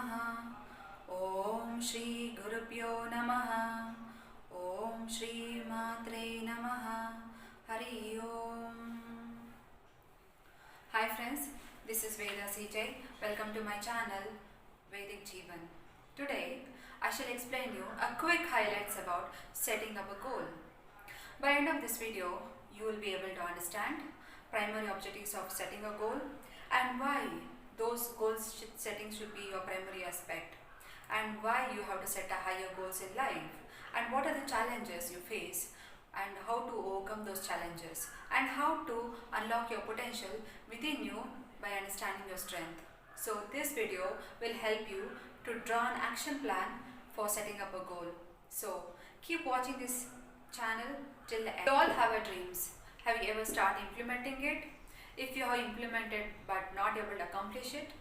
Namaha. Om Shri Gurubhyo Namaha. Om Shri Matre Namaha. Hari Om. Hi friends, this is Veda CJ. Welcome to my channel Vedic Jeevan. Today I shall explain you a quick highlights about setting up a goal. By end of this video, you will be able to understand primary objectives of setting a goal and why those goals setting should be your primary aspect, and why you have to set a higher goals in life, and what are the challenges you face and how to overcome those challenges, and how to unlock your potential within you by understanding your strength. So this video will help you to draw an action plan for setting up a goal. So keep watching this channel till the end. We all have our dreams. Have you ever started implementing it? If you have implemented but not able to accomplish it,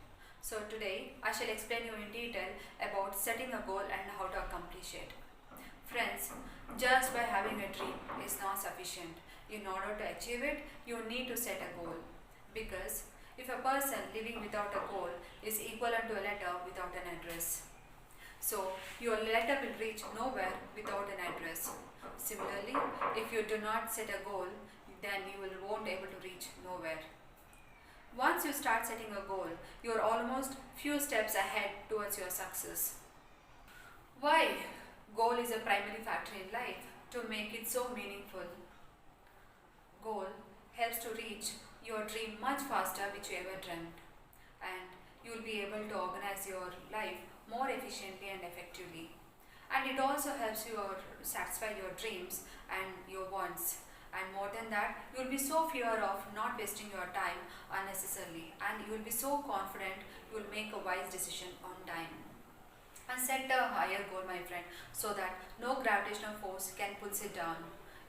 so today I shall explain you in detail about setting a goal and how to accomplish it. Friends, just by having a dream is not sufficient. In order to achieve it, you need to set a goal. Because if a person living without a goal is equivalent to a letter without an address. So your letter will reach nowhere without an address. Similarly, if you do not set a goal, then you won't able to reach nowhere. Once you start setting a goal, you are almost few steps ahead towards your success. Why goal is a primary factor in life? To make it so meaningful. Goal helps to reach your dream much faster which you ever dreamt, and you will be able to organize your life more efficiently and effectively. And it also helps you satisfy your dreams and your wants. And more than that, you will be so fear of not wasting your time unnecessarily, and you will be so confident you will make a wise decision on time. And set a higher goal, my friend, so that no gravitational force can pull it down.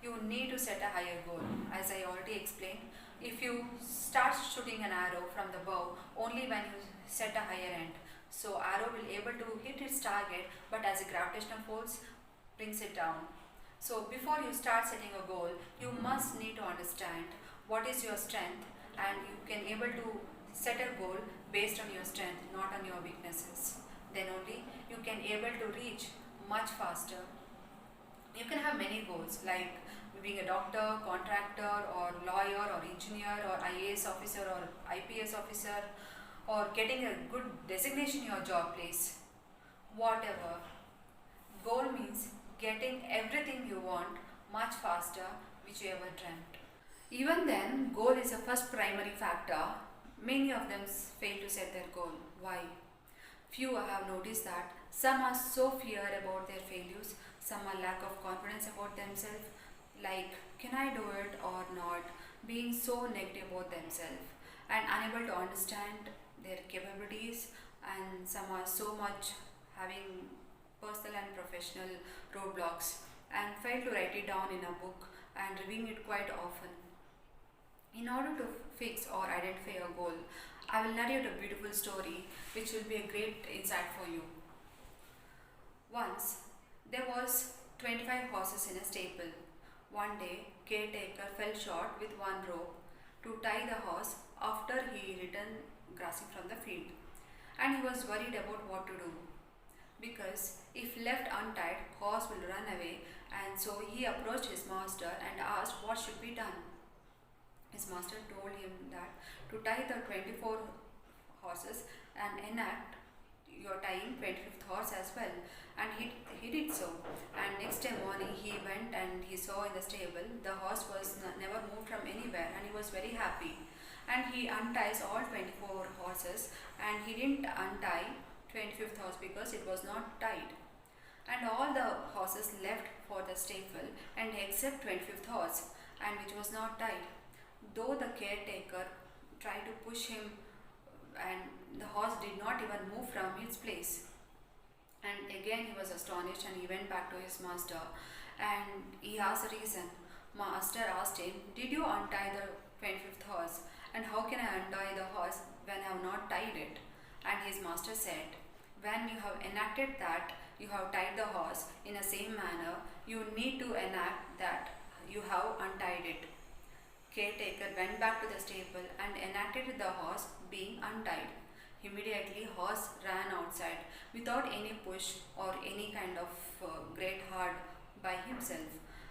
You need to set a higher goal. As I already explained, if you start shooting an arrow from the bow only when you set a higher end, so arrow will able to hit its target, but as a gravitational force brings it down. So before you start setting a goal, you must need to understand what is your strength, and you can able to set a goal based on your strength, not on your weaknesses. Then only you can able to reach much faster. You can have many goals like being a doctor, contractor, or lawyer, or engineer, or IAS officer, or IPS officer, or getting a good designation in your job place. Whatever. Goal means getting everything you want much faster which you ever dreamt. Even then, goal is the first primary factor. Many of them fail to set their goal. Why? Few have noticed that some are so fear about their failures, some are lack of confidence about themselves, like can I do it or not, being so negative about themselves and unable to understand their capabilities, and some are so much having personal and professional roadblocks and fail to write it down in a book and reviewing it quite often. In order to fix or identify a goal, I will narrate a beautiful story which will be a great insight for you. Once there was 25 horses in a stable. One day, caretaker fell short with one rope to tie the horse after he returned grazing from the field, and he was worried about what to do, because if left untied, horse will run away. And so he approached his master and asked what should be done. His master told him that to tie the 24 horses and enact your tying 25th horse as well, and he did so. And next day morning he went and he saw in the stable the horse was never moved from anywhere, and he was very happy. And he unties all 24 horses, and he didn't untie 25th horse because it was not tied. And all the horses left for the stable and except 25th horse, and which was not tied. Though the caretaker tried to push him, and the horse did not even move from its place. And again he was astonished, and he went back to his master and he asked the reason. Master asked him, did you untie the 25th horse? And how can I untie the horse when I have not tied it? And his master said, when you have enacted that you have tied the horse in the same manner, you need to enact that you have untied it. Caretaker went back to the stable and enacted the horse being untied. Immediately, horse ran outside without any push or any kind of great hard by himself.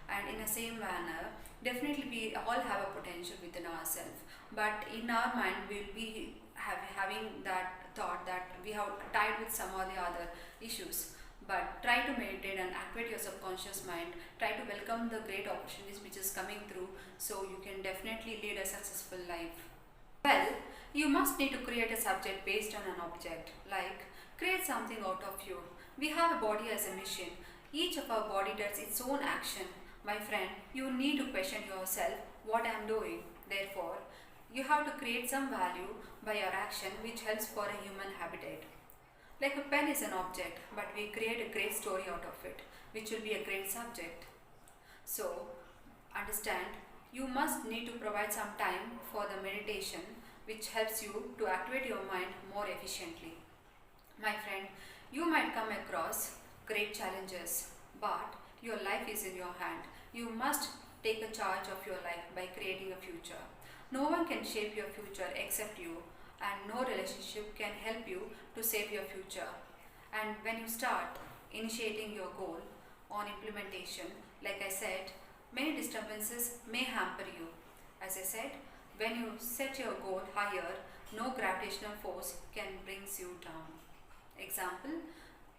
And in the same manner, definitely we all have a potential within ourselves. But in our mind, we'll be having that thought that we have tied with some or the other issues. But try to meditate and activate your subconscious mind. Try to welcome the great opportunities which is coming through, so you can definitely lead a successful life. Well, you must need to create a subject based on an object, like create something out of you. We have a body as a machine. Each of our body does its own action. My friend, you need to question yourself what I am doing. Therefore, you have to create some value by your action which helps for a human habitat. Like a pen is an object, but we create a great story out of it, which will be a great subject. So, understand, you must need to provide some time for the meditation, which helps you to activate your mind more efficiently. My friend, you might come across great challenges, but your life is in your hand. You must take a charge of your life by creating a future. No one can shape your future except you, and no relationship can help you to save your future. And when you start initiating your goal on implementation, like I said, many disturbances may hamper you. As I said, when you set your goal higher, no gravitational force can bring you down. Example,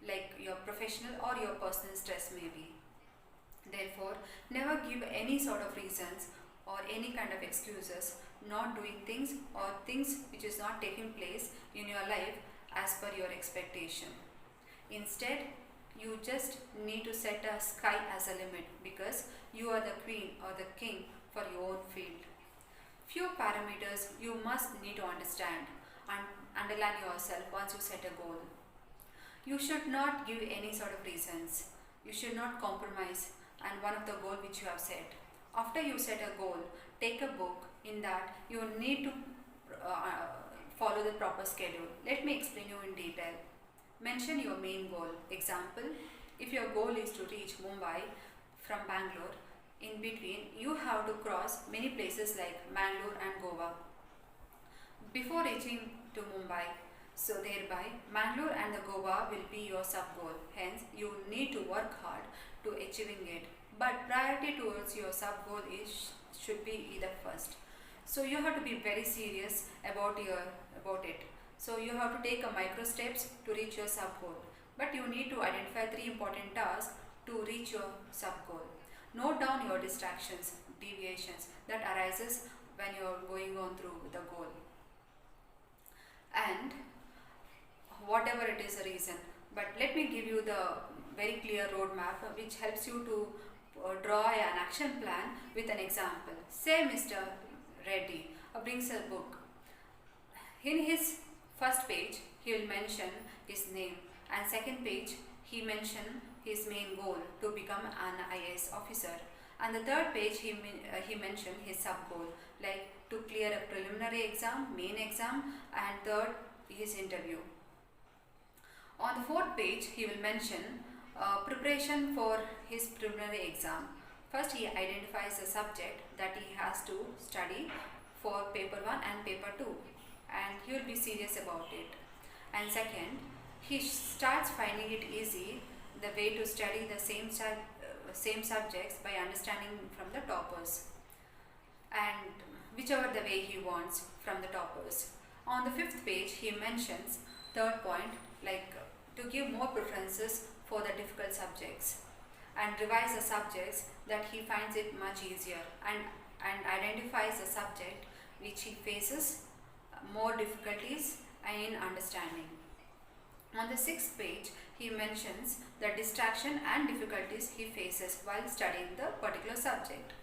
like your professional or your personal stress may be. Therefore, never give any sort of reasons or any kind of excuses not doing things or things which is not taking place in your life as per your expectation. Instead, you just need to set a sky as a limit, because you are the queen or the king for your own field. Few parameters you must need to understand and underline yourself once you set a goal. You should not give any sort of reasons. You should not compromise and one of the goal which you have set. After you set a goal, take a book. In that, you need to follow the proper schedule. Let me explain you in detail. Mention your main goal. Example, if your goal is to reach Mumbai from Bangalore, in between you have to cross many places like Mangalore and Goa before reaching to Mumbai. So thereby, Mangalore and the Goa will be your sub-goal. Hence, you need to work hard to achieving it. But priority towards your sub-goal should be either first. So you have to be very serious about it. So you have to take a micro steps to reach your sub-goal. But you need to identify 3 important tasks to reach your sub-goal. Note down your distractions, deviations that arises when you are going on through the goal. And whatever it is a reason, but let me give you the very clear roadmap which helps you to draw an action plan with an example. Say Mr. Reddy brings a book. In his first page, he will mention his name, and second page, he mention his main goal to become an IAS officer, and the third page he mentioned his sub goal, like to clear a preliminary exam, main exam, and third his interview. On the fourth page, he will mention preparation for his preliminary exam. First, he identifies the subject that he has to study for paper 1 and paper 2, and he will be serious about it. And second, he starts finding it easy the way to study the same subjects by understanding from the toppers, and whichever the way he wants from the toppers. On the fifth page, he mentions third point, like to give more preferences for the difficult subjects and revise the subjects that he finds it much easier, and identifies the subject which he faces more difficulties in understanding. On the sixth page, he mentions the distraction and difficulties he faces while studying the particular subject.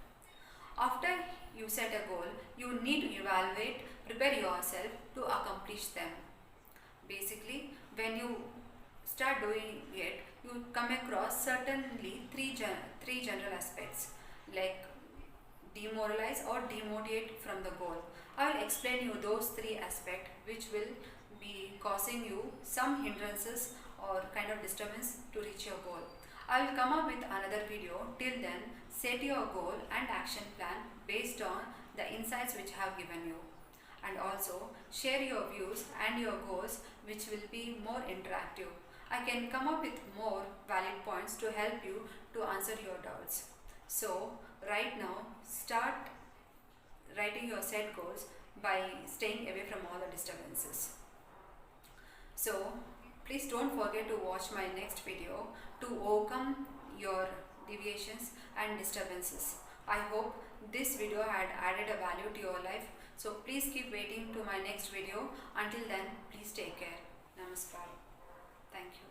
After you set a goal, you need to evaluate, prepare yourself to accomplish them. Basically, when you start doing it, you come across certainly three general aspects, like demoralize or demotivate from the goal. I will explain you those 3 aspects which will be causing you some hindrances or kind of disturbance to reach your goal. I will come up with another video. Till then, set your goal and action plan based on the insights which I have given you. and also share your views and your goals, which will be more interactive. I can come up with more valid points to help you to answer your doubts. So, right now, start writing your set goals by staying away from all the disturbances. So, please don't forget to watch my next video to overcome your deviations and disturbances. I hope this video had added a value to your life. So, please keep waiting to my next video. Until then, please take care. Namaskar. Thank you.